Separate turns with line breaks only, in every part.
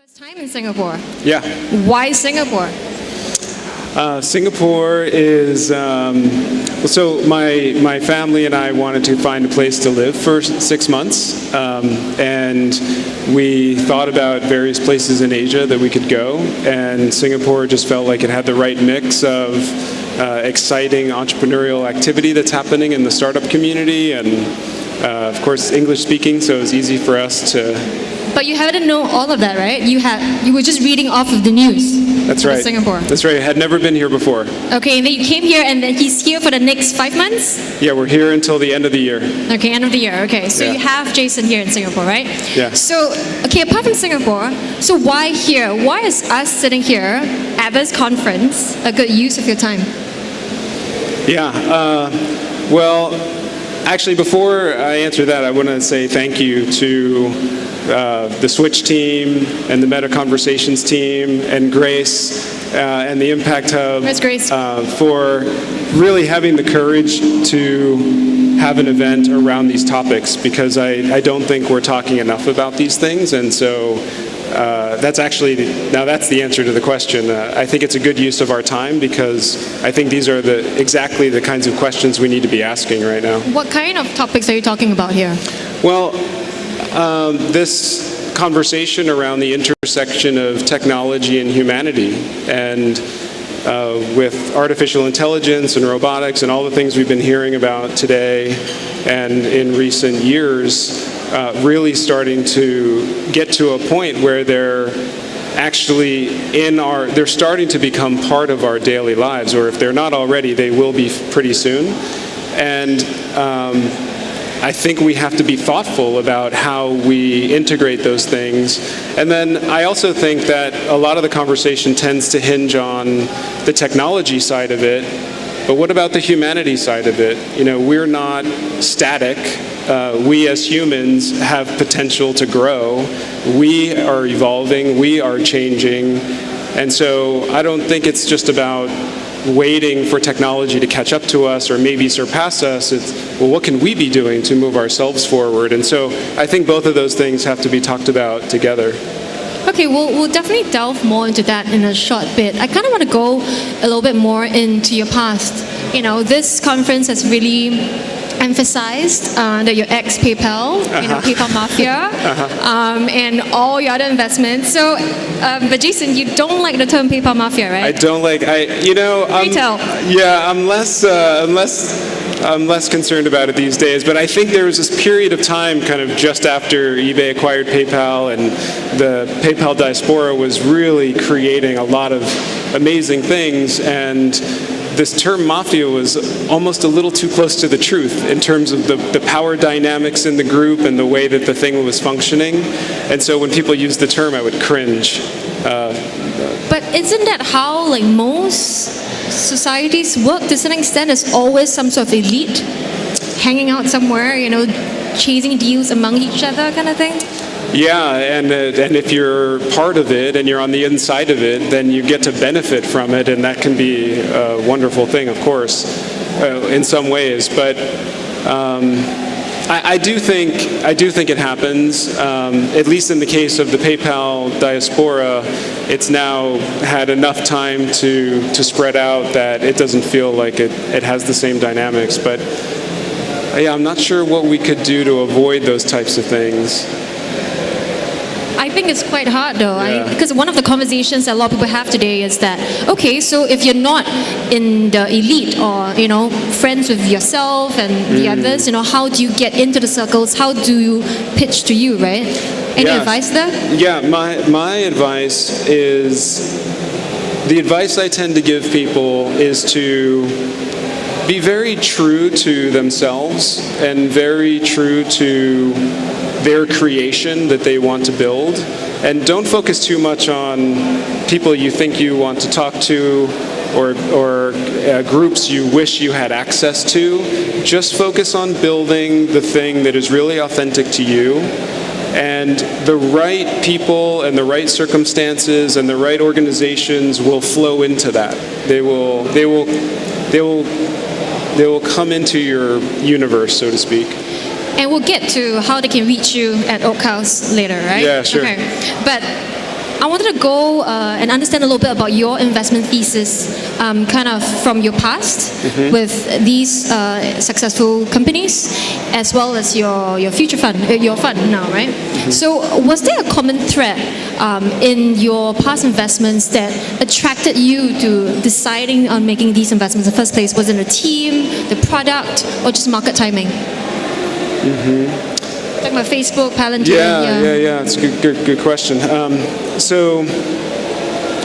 First time in Singapore.
Yeah.
Why Singapore?
Singapore is, so my family and I wanted to find a place to live for 6 months, and we thought about various places in Asia that we could go, and Singapore just felt like it had the right mix of exciting entrepreneurial activity that's happening in the startup community, and of course English speaking, so it was easy for us to...
But you hadn't known all of that, right? You were just reading off of the news.
That's right.
Singapore.
That's right. I had never been here before.
Okay, and then you came here, and then he's here for the next 5 months?
Yeah, we're here until the end of the year.
Okay, end of the year. Okay, so
Yeah.
you have Jason here in Singapore, right?
Yeah.
So, okay, apart from Singapore, so why here? Why is us sitting here at this conference a good use of your time?
Yeah. Well, actually, before I answer that, I want to say thank you to the Switch team and the Meta Conversations team and Grace and the Impact Hub
Where's Grace?
for really having the courage to have an event around these topics, because I don't think we're talking enough about these things, and so that's actually, now that's the answer to the question. I think it's a good use of our time, because I think these are exactly the kinds of questions we need to be asking right now.
What kind of topics are you talking about here?
Well, this conversation around the intersection of technology and humanity, and with artificial intelligence and robotics and all the things we've been hearing about today and in recent years, really starting to get to a point where they're actually they're starting to become part of our daily lives, or if they're not already, they will be pretty soon. And I think we have to be thoughtful about how we integrate those things. And then I also think that a lot of the conversation tends to hinge on the technology side of it, but what about the humanity side of it? You know, we're not static. We as humans have potential to grow. We are evolving, we are changing. And so I don't think it's just about waiting for technology to catch up to us or maybe surpass us. It's, well, what can we be doing to move ourselves forward? And so I think both of those things have to be talked about together.
Okay, we'll definitely delve more into that in a short bit. I kind of want to go a little bit more into your past. You know, this conference has really emphasized that you're ex-PayPal, PayPal Mafia, and all your other investments. So, but Jason, you don't like the term PayPal Mafia, right?
I don't like,
Retail.
Yeah, I'm less concerned about it these days, but I think there was this period of time kind of just after eBay acquired PayPal, and the PayPal diaspora was really creating a lot of amazing things, and this term mafia was almost a little too close to the truth in terms of the power dynamics in the group and the way that the thing was functioning. And so when people used the term, I would cringe.
But isn't that how like most societies work to some extent? There's always some sort of elite hanging out somewhere, you know, chasing deals among each other kind of thing?
Yeah, and if you're part of it and you're on the inside of it, then you get to benefit from it, and that can be a wonderful thing, of course, in some ways. But I do think it happens. At least in the case of the PayPal diaspora, it's now had enough time to spread out that it doesn't feel like it has the same dynamics. But yeah, I'm not sure what we could do to avoid those types of things.
I think it's quite hard though,
Yeah.
because one of the conversations that a lot of people have today is that, okay, so if you're not in the elite or, you know, friends with yourself and the others, you know, how do you get into the circles? How do you pitch to you, right? Any advice there?
Yeah, my advice is, the advice I tend to give people is to be very true to themselves and very true to their creation that they want to build, and don't focus too much on people you think you want to talk to or groups you wish you had access to. Just focus on building the thing that is really authentic to you, and the right people and the right circumstances and the right organizations will flow into that. They will come into your universe, so to speak.
And we'll get to how they can reach you at Oak House later, right?
Yeah, sure.
Okay. But I wanted to go and understand a little bit about your investment thesis, kind of from your past with these successful companies, as well as your future fund, your fund now, right? So, was there a common thread in your past investments that attracted you to deciding on making these investments in the first place? Was it the team, the product, or just market timing? Talking about Facebook, Palantir.
Yeah. It's a good question. So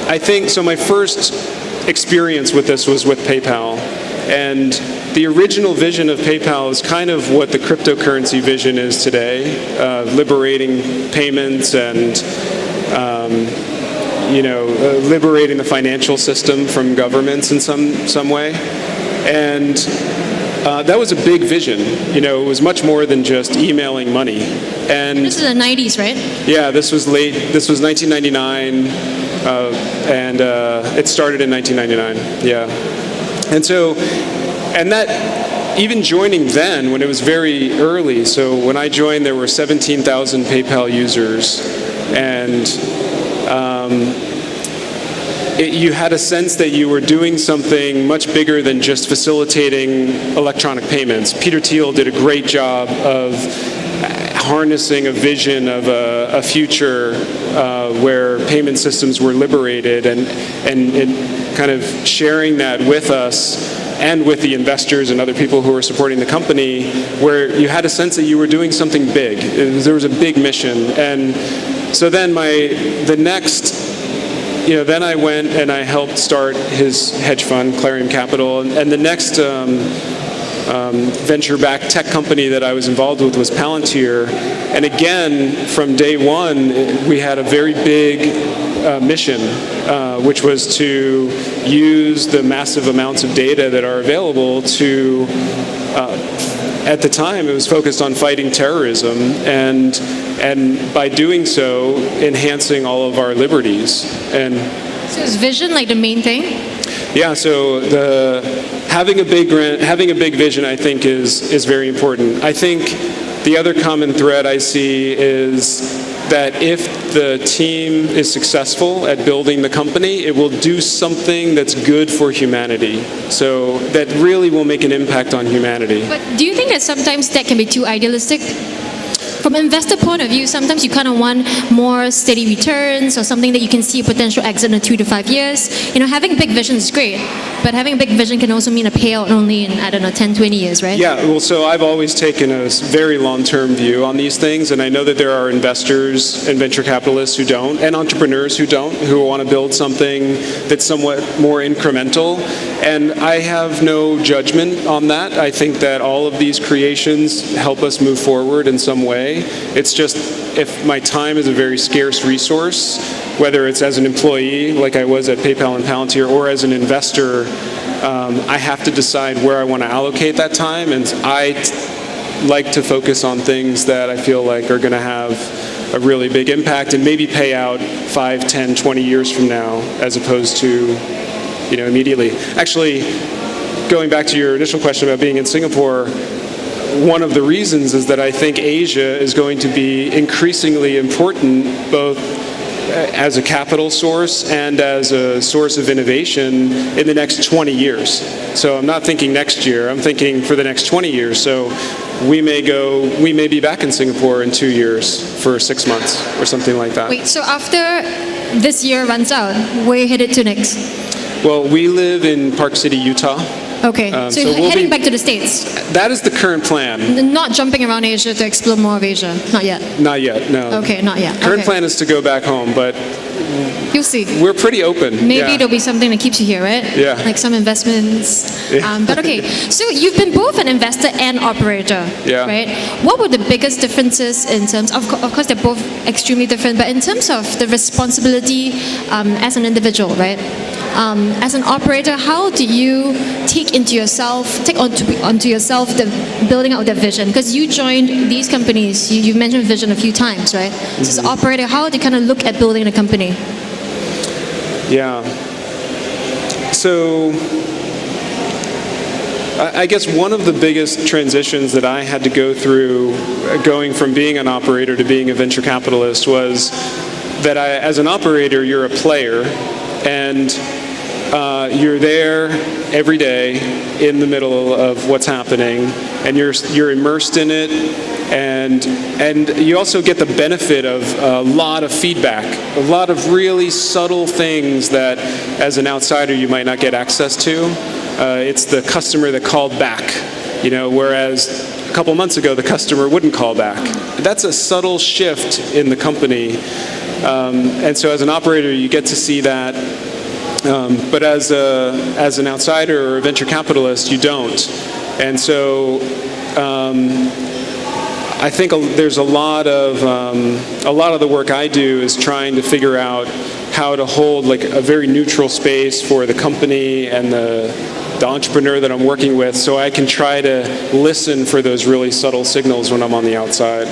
I think my first experience with this was with PayPal, and the original vision of PayPal is kind of what the cryptocurrency vision is today, liberating payments and liberating the financial system from governments in some way, and that was a big vision. It was much more than just emailing money. And
this is the 90s, right?
Yeah, this was 1999, and it started in 1999. Yeah, and that even joining then when it was very early. So when I joined, there were 17,000 PayPal users, and you had a sense that you were doing something much bigger than just facilitating electronic payments. Peter Thiel did a great job of harnessing a vision of a future where payment systems were liberated, and kind of sharing that with us and with the investors and other people who were supporting the company, where you had a sense that you were doing something big. There was a big mission. And so then then I went and I helped start his hedge fund, Clarion Capital, and the next venture-backed tech company that I was involved with was Palantir. And again, from day one, we had a very big mission, which was to use the massive amounts of data that are available to, at the time, it was focused on fighting terrorism, and by doing so, enhancing all of our liberties. And
so is vision like the main thing?
Yeah, so having a big vision, I think, is very important. I think the other common thread I see is that if the team is successful at building the company, it will do something that's good for humanity. So that really will make an impact on humanity.
But do you think that sometimes that can be too idealistic? From an investor point of view, sometimes you kind of want more steady returns or something that you can see a potential exit in 2 to 5 years. Having a big vision is great, but having a big vision can also mean a payout only in, 10, 20 years, right?
Yeah, well, so I've always taken a very long-term view on these things, and I know that there are investors and venture capitalists who don't, and entrepreneurs who don't, who want to build something that's somewhat more incremental, and I have no judgment on that. I think that all of these creations help us move forward in some way. It's just, if my time is a very scarce resource, whether it's as an employee, like I was at PayPal and Palantir, or as an investor, I have to decide where I want to allocate that time, and I like to focus on things that I feel like are going to have a really big impact and maybe pay out 5, 10, 20 years from now, as opposed to, immediately. Actually, going back to your initial question about being in Singapore, one of the reasons is that I think Asia is going to be increasingly important, both as a capital source and as a source of innovation in the next 20 years. So I'm not thinking next year, I'm thinking for the next 20 years. So we may be back in Singapore in 2 years for 6 months or something like that.
Wait, so after this year runs out, where are you headed to next?
Well, we live in Park City, Utah.
Okay, so you're heading back to the States?
That is the current plan.
Not jumping around Asia to explore more of Asia? Not yet?
Not yet, no.
Okay, not yet.
Current plan is to go back home, but
you'll see.
We're pretty open.
Maybe there'll be something that keeps you here, right?
Yeah.
Like some investments. Yeah. But okay, so you've been both an investor and operator, right? What were the biggest differences in terms of course, they're both extremely different, but in terms of the responsibility as an individual, right? As an operator, how do you take onto yourself the building out that vision? Because you joined these companies, you mentioned vision a few times, right? So as an operator, how do you kind of look at building a company?
Yeah. So I guess one of the biggest transitions that I had to go through going from being an operator to being a venture capitalist was that as an operator, you're a player, and you're there every day in the middle of what's happening, and you're immersed in it, and you also get the benefit of a lot of feedback, a lot of really subtle things that as an outsider you might not get access to. It's the customer that called back, whereas a couple months ago the customer wouldn't call back. That's a subtle shift in the company, and so as an operator you get to see that. But as an outsider or a venture capitalist, you don't. And so I think there's a lot of the work I do is trying to figure out how to hold like a very neutral space for the company and the entrepreneur that I'm working with, so I can try to listen for those really subtle signals when I'm on the outside.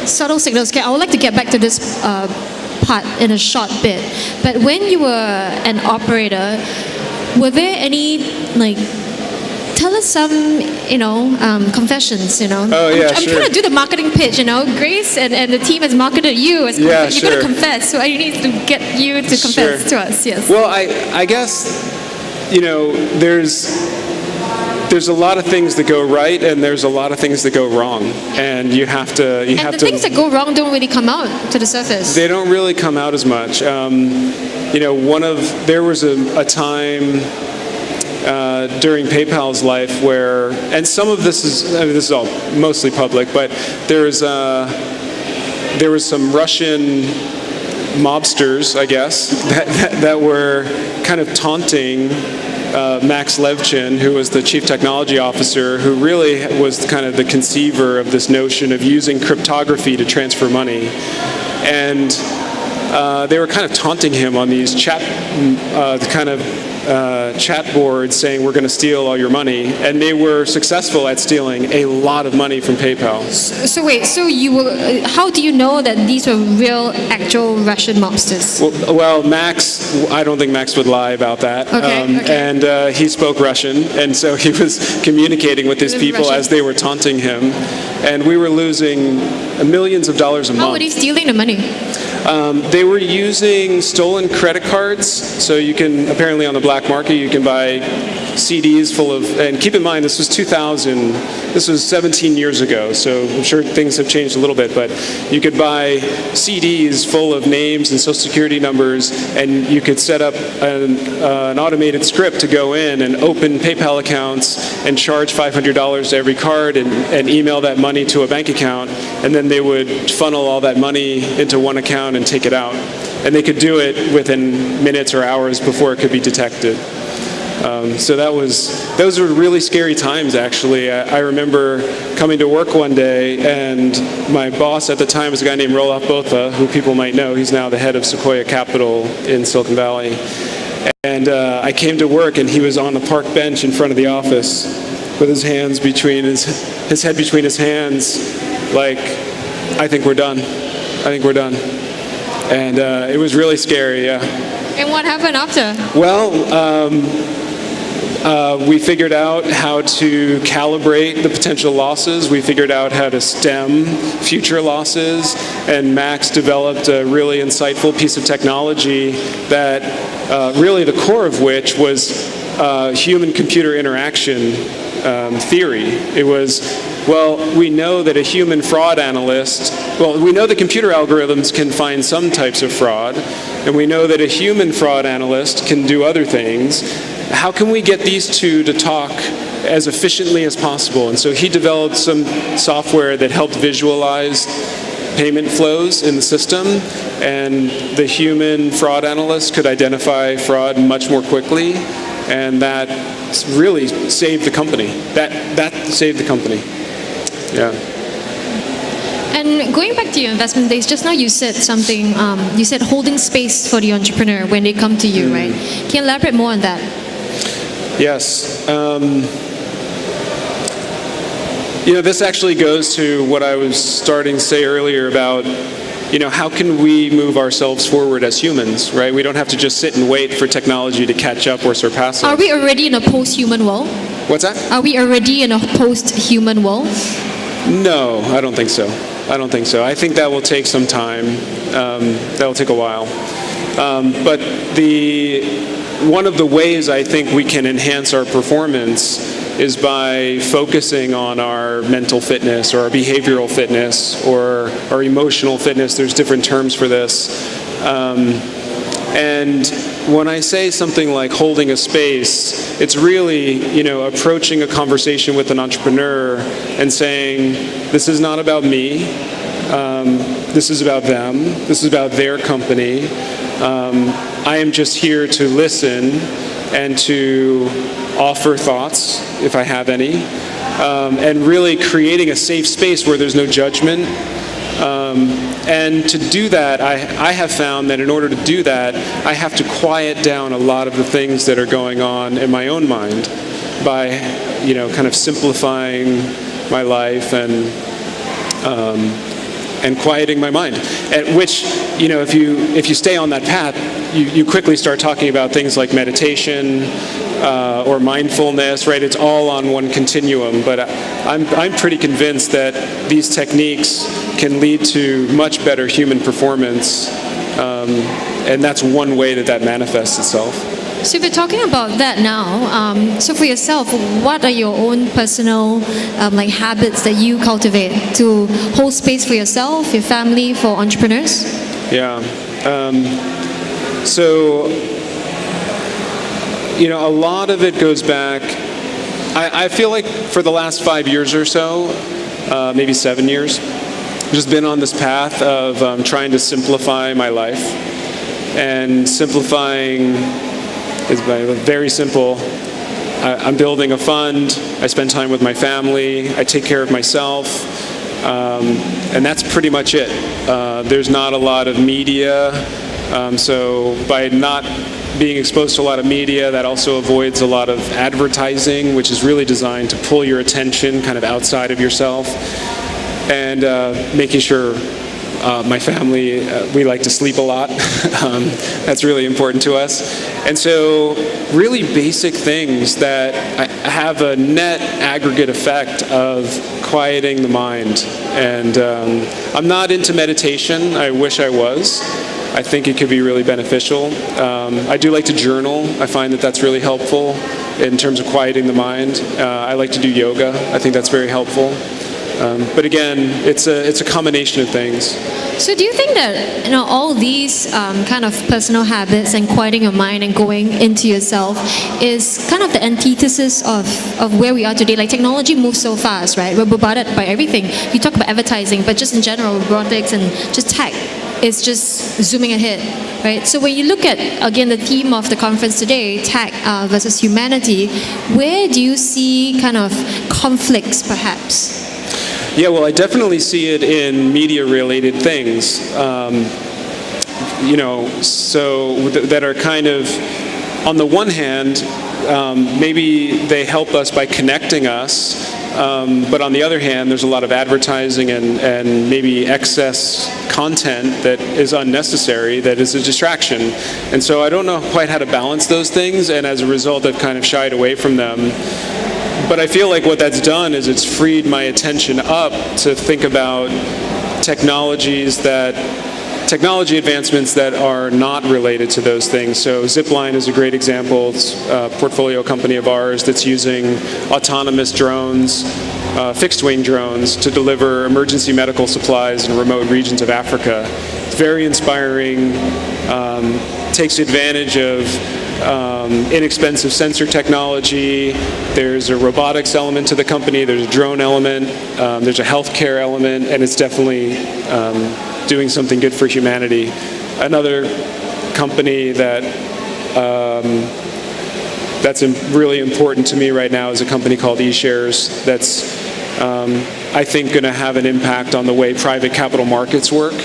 Subtle signals. Okay, I would like to get back to this part in a short bit. But when you were an operator, were there any tell us some confessions?
Oh yeah,
I'm
sure.
trying to do the marketing pitch. Grace and the team has marketed you as
yeah,
you're
sure.
going to confess, so I need to get you to confess
Sure.
to us. Yes.
Well, I guess there's a lot of things that go right, and there's a lot of things that go wrong, and you have to.
And the things that go wrong don't really come out to the surface.
They don't really come out as much. There was a time during PayPal's life where, and some of this is all mostly public, but there was some Russian mobsters, I guess, that were kind of taunting Max Levchin, who was the chief technology officer, who really was kind of the conceiver of this notion of using cryptography to transfer money. And they were kind of taunting him on these chat boards saying, we're going to steal all your money. And they were successful at stealing a lot of money from PayPal.
So wait, how do you know that these were real, actual Russian mobsters?
Well, Max, I don't think Max would lie about that.
Okay.
And he spoke Russian, and so he was communicating with his people
Russian.
as they were taunting him. And we were losing millions of dollars a month.
How were they stealing the money?
They were using stolen credit cards, so you can, apparently on the black market, you can buy CDs full of, and keep in mind this was 2000, this was 17 years ago, so I'm sure things have changed a little bit, but you could buy CDs full of names and social security numbers, and you could set up an automated script to go in and open PayPal accounts and charge $500 to every card and email that money to a bank account, and then they would funnel all that money into one account and take it out. And they could do it within minutes or hours before it could be detected. So those were really scary times, actually. I remember coming to work one day, and my boss at the time was a guy named Roloff Botha, who people might know. He's now the head of Sequoia Capital in Silicon Valley. And I came to work, and he was on the park bench in front of the office with his hands between his head between his hands, like, I think we're done. I think we're done. And it was really scary, yeah.
And what happened after?
Well, we figured out how to calibrate the potential losses. We figured out how to stem future losses. And Max developed a really insightful piece of technology that really the core of which was human-computer interaction theory. It was, we know that a human fraud analyst, we know that computer algorithms can find some types of fraud, and we know that a human fraud analyst can do other things. How can we get these two to talk as efficiently as possible? And so he developed some software that helped visualize payment flows in the system, and the human fraud analyst could identify fraud much more quickly, and that really saved the company. That saved the company. Yeah.
And going back to your investment days, just now you said something, you said holding space for the entrepreneur when they come to you, right? Can you elaborate more on that?
Yes. This actually goes to what I was starting to say earlier about, how can we move ourselves forward as humans, right? We don't have to just sit and wait for technology to catch up or surpass us.
Are we already in a post-human world?
What's that?
Are we already in a post-human world?
No, I don't think so. I don't think so. I think that will take some time. That will take a while. But one of the ways I think we can enhance our performance is by focusing on our mental fitness or our behavioral fitness or our emotional fitness. There's different terms for this. And when I say something like holding a space, it's really, approaching a conversation with an entrepreneur and saying, this is not about me. This is about them. This is about their company. I am just here to listen and to offer thoughts, if I have any, and really creating a safe space where there's no judgment. And to do that, I have found that in order to do that, I have to quiet down a lot of the things that are going on in my own mind by, kind of simplifying my life and quieting my mind. At which, if you stay on that path, you quickly start talking about things like meditation or mindfulness, right? It's all on one continuum. But I'm pretty convinced that these techniques can lead to much better human performance, and that's one way that manifests itself.
So if you're talking about that now, so for yourself, what are your own personal habits that you cultivate to hold space for yourself, your family, for entrepreneurs?
Yeah. So, a lot of it goes back, I feel like for the last 5 years or so, maybe 7 years, I've just been on this path of trying to simplify my life. And simplifying is very simple. I'm building a fund, I spend time with my family, I take care of myself, and that's pretty much it. There's not a lot of media, so by not being exposed to a lot of media, that also avoids a lot of advertising, which is really designed to pull your attention kind of outside of yourself, and making sure my family, we like to sleep a lot. That's really important to us. And so really basic things that have a net aggregate effect of quieting the mind. And I'm not into meditation. I wish I was. I think it could be really beneficial. I do like to journal. I find that that's really helpful in terms of quieting the mind. I like to do yoga. I think that's very helpful. But again, it's a combination of things.
So do you think that all these kind of personal habits and quieting your mind and going into yourself is kind of the antithesis of where we are today? Like technology moves so fast, right? We're bombarded by everything. You talk about advertising, but just in general, robotics and just tech is just zooming ahead, right? So when you look at, again, the theme of the conference today, tech versus humanity, where do you see kind of conflicts, perhaps?
Yeah, well, I definitely see it in media-related things, so that are kind of, on the one hand, maybe they help us by connecting us, but on the other hand, there's a lot of advertising and maybe excess content that is unnecessary, that is a distraction. And so I don't know quite how to balance those things, and as a result, I've kind of shied away from them. But I feel like what that's done is it's freed my attention up to think about technology advancements that are not related to those things. So Zipline is a great example. It's a portfolio company of ours that's using autonomous drones, fixed-wing drones, to deliver emergency medical supplies in remote regions of Africa. It's very inspiring, takes advantage of inexpensive sensor technology. There's a robotics element to the company, there's a drone element, there's a healthcare element, and it's definitely doing something good for humanity. Another company that's really important to me right now is a company called eShares that's, I think, going to have an impact on the way private capital markets work.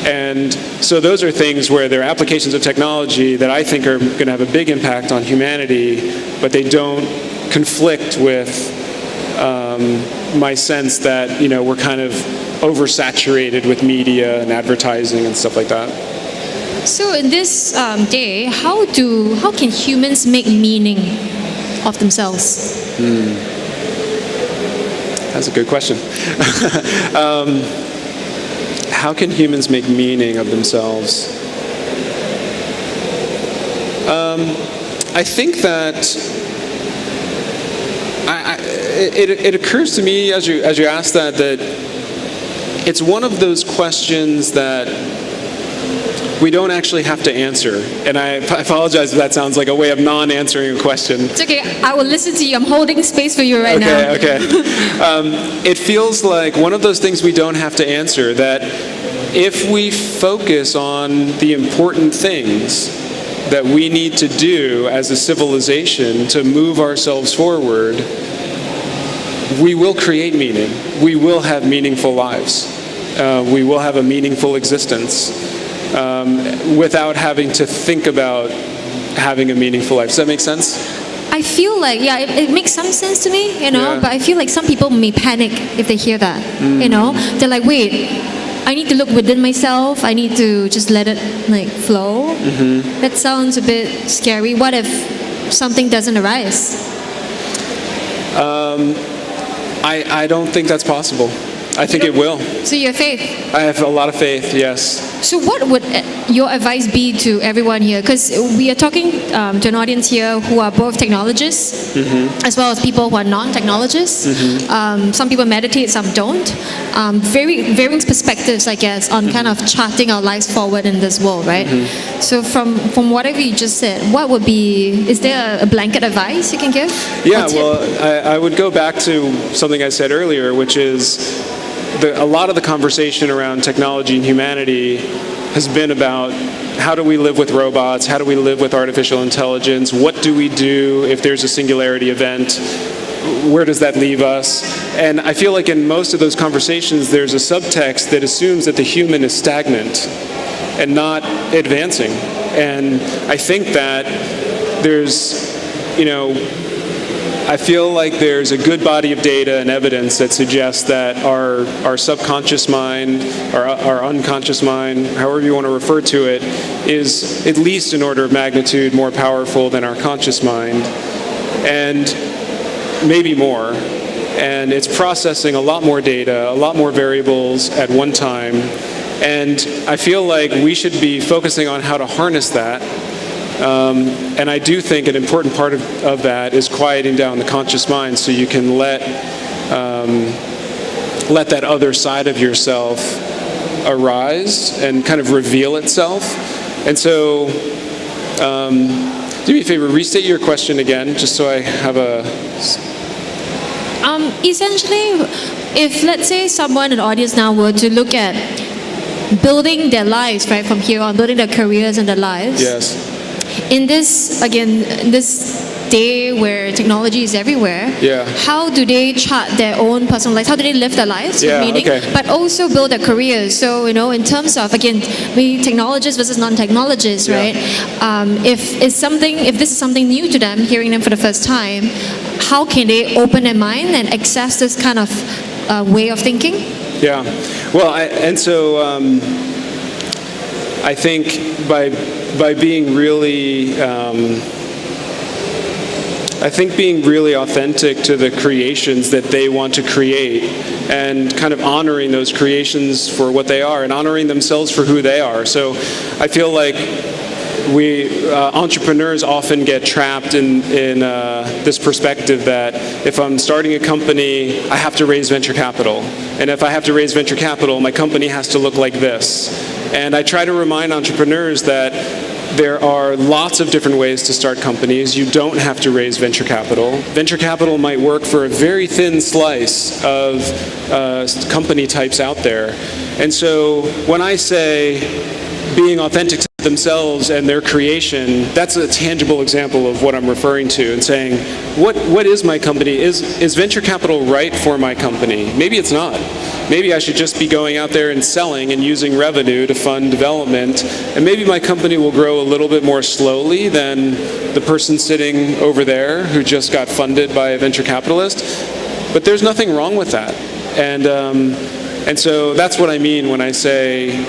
And so those are things where there are applications of technology that I think are going to have a big impact on humanity, but they don't conflict with my sense that we're kind of oversaturated with media and advertising and stuff like that.
So in this day, how can humans make meaning of themselves?
That's a good question. how can humans make meaning of themselves? I think that it occurs to me as you ask that it's one of those questions that we don't actually have to answer. And I apologize if that sounds like a way of non-answering a question.
It's okay. I will listen to you. I'm holding space for you right now.
Okay. It feels like one of those things we don't have to answer, that if we focus on the important things that we need to do as a civilization to move ourselves forward, we will create meaning. We will have meaningful lives. We will have a meaningful existence without having to think about having a meaningful life. Does that make sense?
I feel like, yeah, it makes some sense to me,
Yeah.
but I feel like some people may panic if they hear that, They're like, wait, I need to look within myself. I need to just let it flow. That sounds a bit scary. What if something doesn't arise?
I don't think that's possible. I think it will.
So you have faith.
I have a lot of faith, yes.
So what would your advice be to everyone here? Because we are talking to an audience here who are both technologists, as well as people who are non-technologists. Some people meditate, some don't. Very varying perspectives, I guess, on kind of charting our lives forward in this world, right? So from whatever you just said, what would be, is there a blanket advice you can give?
Yeah, well, I would go back to something I said earlier, which is a lot of the conversation around technology and humanity has been about how do we live with robots, how do we live with artificial intelligence, what do we do if there's a singularity event, where does that leave us? And I feel like in most of those conversations there's a subtext that assumes that the human is stagnant and not advancing. And I think that there's, I feel like there's a good body of data and evidence that suggests that our subconscious mind, our unconscious mind, however you want to refer to it, is at least an order of magnitude more powerful than our conscious mind, and maybe more. And it's processing a lot more data, a lot more variables at one time. And I feel like we should be focusing on how to harness that. And I do think an important part of that is quieting down the conscious mind so you can let that other side of yourself arise and kind of reveal itself. And so, do me a favor, restate your question again, just so I have a...
Essentially, if let's say someone in the audience now were to look at building their lives, right, from here on, building their careers and their lives.
Yes.
In this day where technology is everywhere, how do they chart their own personal lives? How do they live their lives with meaning, but also build their careers? So, in terms of, again, we technologists versus non-technologists, right? If this is something new to them, hearing them for the first time, how can they open their mind and access this kind of way of thinking? Yeah.
Well, I think by being really, being really authentic to the creations that they want to create, and kind of honoring those creations for what they are and honoring themselves for who they are. So I feel like we entrepreneurs often get trapped in this perspective that if I'm starting a company, I have to raise venture capital. And if I have to raise venture capital, my company has to look like this. And I try to remind entrepreneurs that there are lots of different ways to start companies. You don't have to raise venture capital. Venture capital might work for a very thin slice of company types out there. And so when I say being authentic to themselves and their creation, that's a tangible example of what I'm referring to, and saying, what is my company? Is venture capital right for my company? Maybe it's not. Maybe I should just be going out there and selling and using revenue to fund development, and maybe my company will grow a little bit more slowly than the person sitting over there who just got funded by a venture capitalist. But there's nothing wrong with that. And so that's what I mean when I say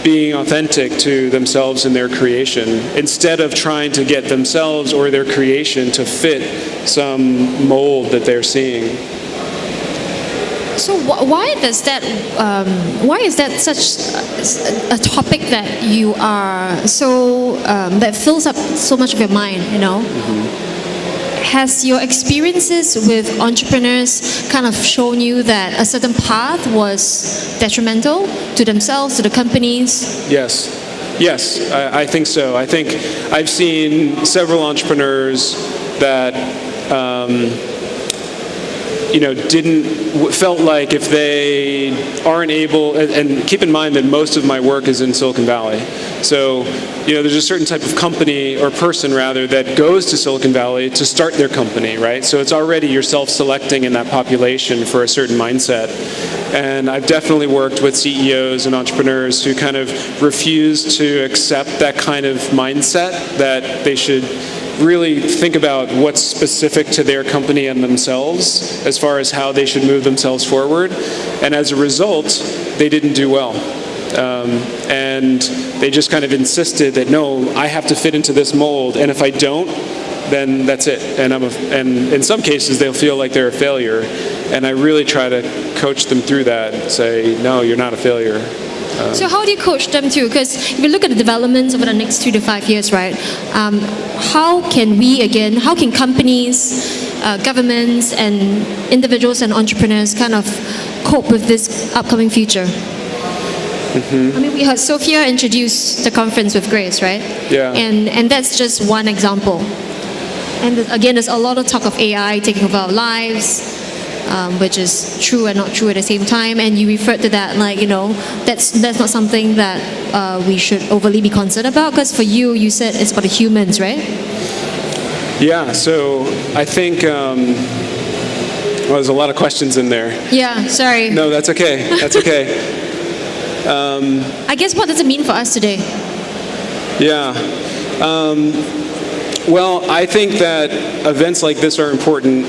being authentic to themselves and their creation, instead of trying to get themselves or their creation to fit some mold that they're seeing.
So why does that? Why is that such a topic that you are so that fills up so much of your mind? You know, has your experiences with entrepreneurs kind of shown you that a certain path was detrimental to themselves, to the companies?
Yes, I think so. I think I've seen several entrepreneurs that felt like if they aren't able, and keep in mind that most of my work is in Silicon Valley. So, there's a certain type of company, or person rather, that goes to Silicon Valley to start their company, right? So it's already you're self-selecting in that population for a certain mindset. And I've definitely worked with CEOs and entrepreneurs who kind of refuse to accept that kind of mindset, that they should really think about what's specific to their company and themselves as far as how they should move themselves forward. And as a result, they didn't do well. And they just kind of insisted that, no, I have to fit into this mold, and if I don't, then that's it. And in some cases, they'll feel like they're a failure. And I really try to coach them through that, say, no, you're not a failure.
So how do you coach them too? Because if you look at the developments over the next 2 to 5 years, right? How can companies, governments, and individuals and entrepreneurs kind of cope with this upcoming future? I mean, we heard Sophia introduce the conference with Grace, right?
Yeah.
And that's just one example. And again, there's a lot of talk of AI taking over our lives, which is true and not true at the same time. And you referred to that, that's not something that we should overly be concerned about. Because for you, you said it's for the humans, right?
Yeah. So I think there's a lot of questions in there.
Yeah. Sorry.
No, that's okay. That's okay.
I guess what does it mean for us today?
Yeah. Well, I think that events like this are important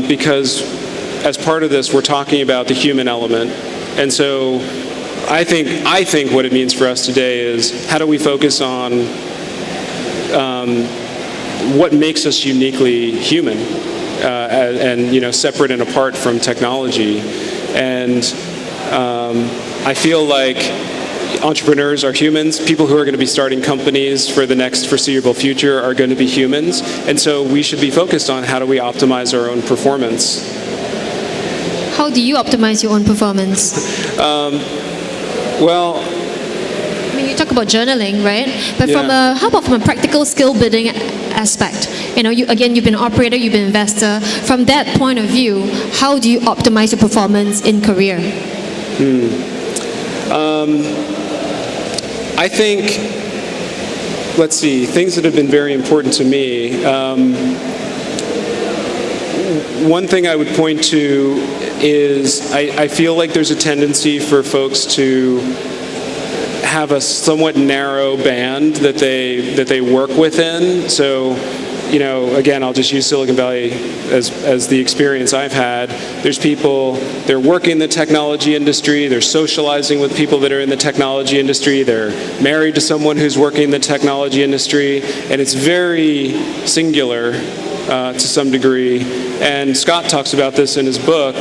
because as part of this, we're talking about the human element. And so I think what it means for us today is how do we focus on what makes us uniquely human and separate and apart from technology. And I feel like entrepreneurs are humans. People who are going to be starting companies for the next foreseeable future are going to be humans. And so we should be focused on how do we optimize our own performance.
How do you optimize your own performance?
Well,
I mean, you talk about journaling, right? But
yeah.
How about from a practical skill building aspect? You've been an operator, you've been an investor. From that point of view, how do you optimize your performance in career?
I think, let's see, things that have been very important to me. One thing I would point to is I feel like there's a tendency for folks to have a somewhat narrow band that they work within. So, again, I'll just use Silicon Valley as the experience I've had. There's people, they're working in the technology industry, they're socializing with people that are in the technology industry, they're married to someone who's working in the technology industry, and it's very singular to some degree. And Scott talks about this in his book,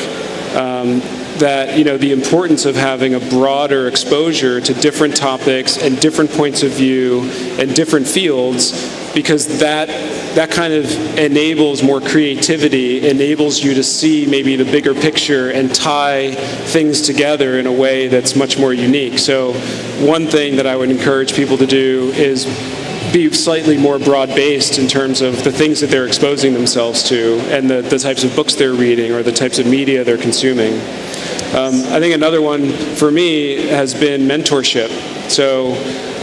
that the importance of having a broader exposure to different topics and different points of view and different fields, because that kind of enables more creativity, enables you to see maybe the bigger picture and tie things together in a way that's much more unique. So one thing that I would encourage people to do is be slightly more broad-based in terms of the things that they're exposing themselves to and the types of books they're reading or the types of media they're consuming. I think another one for me has been mentorship. So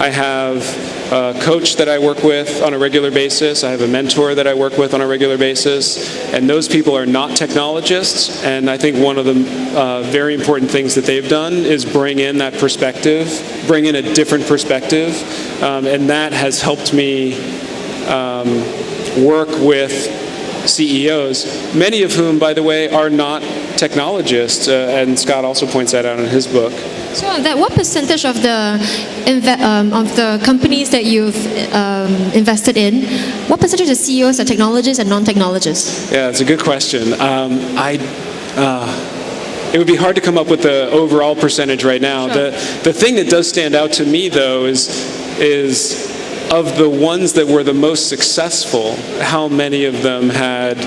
I have a coach that I work with on a regular basis. I have a mentor that I work with on a regular basis. And those people are not technologists. And I think one of the very important things that they've done is bring in that perspective, bring in a different perspective. And that has helped me work with CEOs, many of whom, by the way, are not technologists. And Scott also points that out in his book.
So what percentage of the companies that you've invested in, what percentage of CEOs are technologists and non-technologists?
Yeah, it's a good question. it would be hard to come up with the overall percentage right now.
Sure.
The thing that does stand out to me, though, is of the ones that were the most successful, how many of them had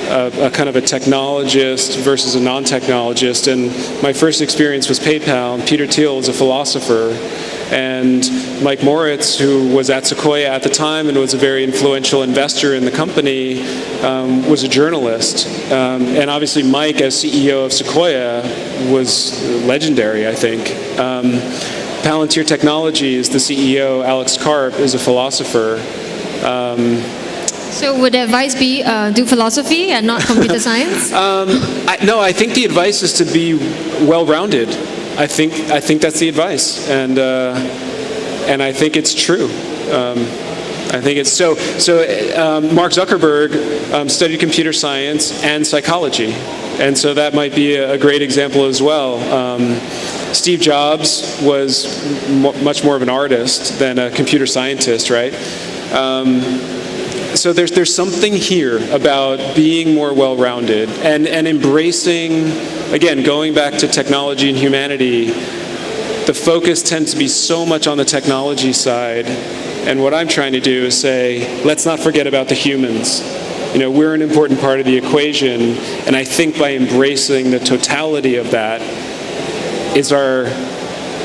a kind of a technologist versus a non-technologist. And my first experience was PayPal, and Peter Thiel was a philosopher, and Mike Moritz, who was at Sequoia at the time and was a very influential investor in the company, was a journalist. And obviously Mike, as CEO of Sequoia, was legendary, I think. Palantir Technologies, the CEO, Alex Karp, is a philosopher.
So would the advice be do philosophy and not computer science?
No, I think the advice is to be well-rounded. I think that's the advice, and I think it's true. I think it's so. Mark Zuckerberg studied computer science and psychology, and so that might be a great example as well. Steve Jobs was much more of an artist than a computer scientist, right? So there's something here about being more well-rounded and embracing, again, going back to technology and humanity. The focus tends to be so much on the technology side, and what I'm trying to do is say, let's not forget about the humans. You know, we're an important part of the equation, and I think by embracing the totality of that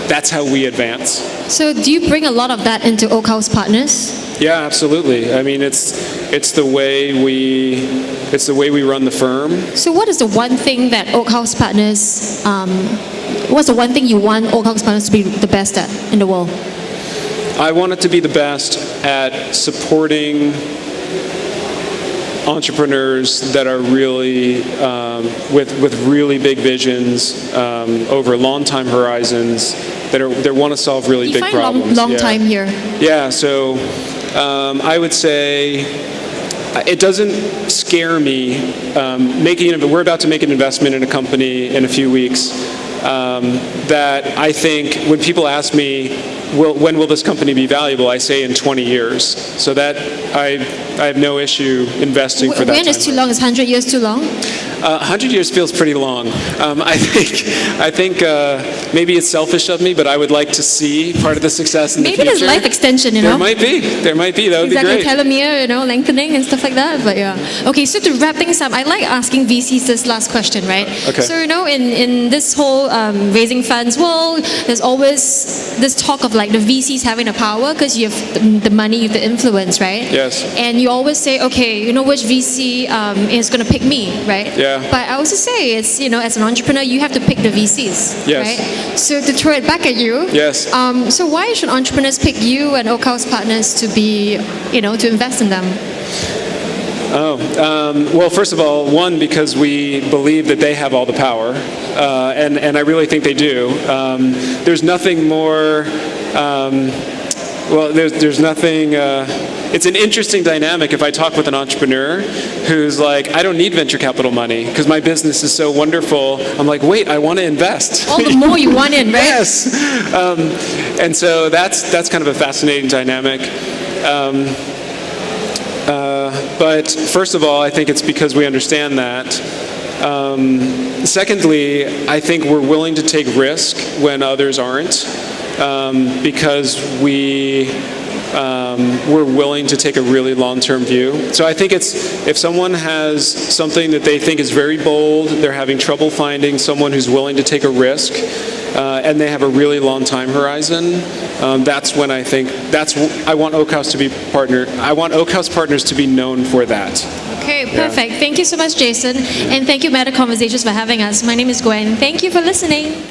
that's how we advance.
So do you bring a lot of that into Oak House Partners?
Yeah, absolutely. I mean, it's the way we run the firm.
So what is the one thing that Oak House Partners, what's the one thing you want Oak House Partners to be the best at in the world?
I want it to be the best at supporting entrepreneurs that are really with really big visions over long time horizons that want to solve really big problems.
Long time here.
Yeah, so I would say it doesn't scare me we're about to make an investment in a company in a few weeks that I think when people ask me, when will this company be valuable, I say in 20 years. So that I have no issue investing for that.
When is too long? Is 100 years too long?
100 years feels pretty long. I think maybe it's selfish of me, but I would like to see part of the success in the future.
Maybe there's life extension, you know?
There might be. That would be great.
Telomere, lengthening and stuff like that. But yeah. Okay, so to wrap things up, I like asking VCs this last question, right?
Okay.
So in this whole raising funds world, there's always this talk of like the VCs having the power because you have the money, the influence, right?
Yes.
And you always say, okay, you know which VC is going to pick me, right?
Yeah.
But I also say it's, as an entrepreneur, you have to pick the VCs,
yes.
right? So to throw it back at you,
yes.
So why should entrepreneurs pick you and Oak House Partners to be, to invest in them?
Well, first of all, one, because we believe that they have all the power, and I really think they do. There's nothing more. There's nothing. It's an interesting dynamic if I talk with an entrepreneur who's like, I don't need venture capital money because my business is so wonderful. I'm like, wait, I want to invest.
All the more you want in, right?
Yes. And so that's kind of a fascinating dynamic. But first of all, I think it's because we understand that. Secondly, I think we're willing to take risk when others aren't, because we're willing to take a really long-term view. So I think if someone has something that they think is very bold, they're having trouble finding someone who's willing to take a risk, and they have a really long time horizon, that's when I think I want Oak House to be partner. I want Oak House Partners to be known for that.
Okay, perfect. Yeah. Thank you so much, Jason, and thank you, Meta Conversations, for having us. My name is Gwen. Thank you for listening.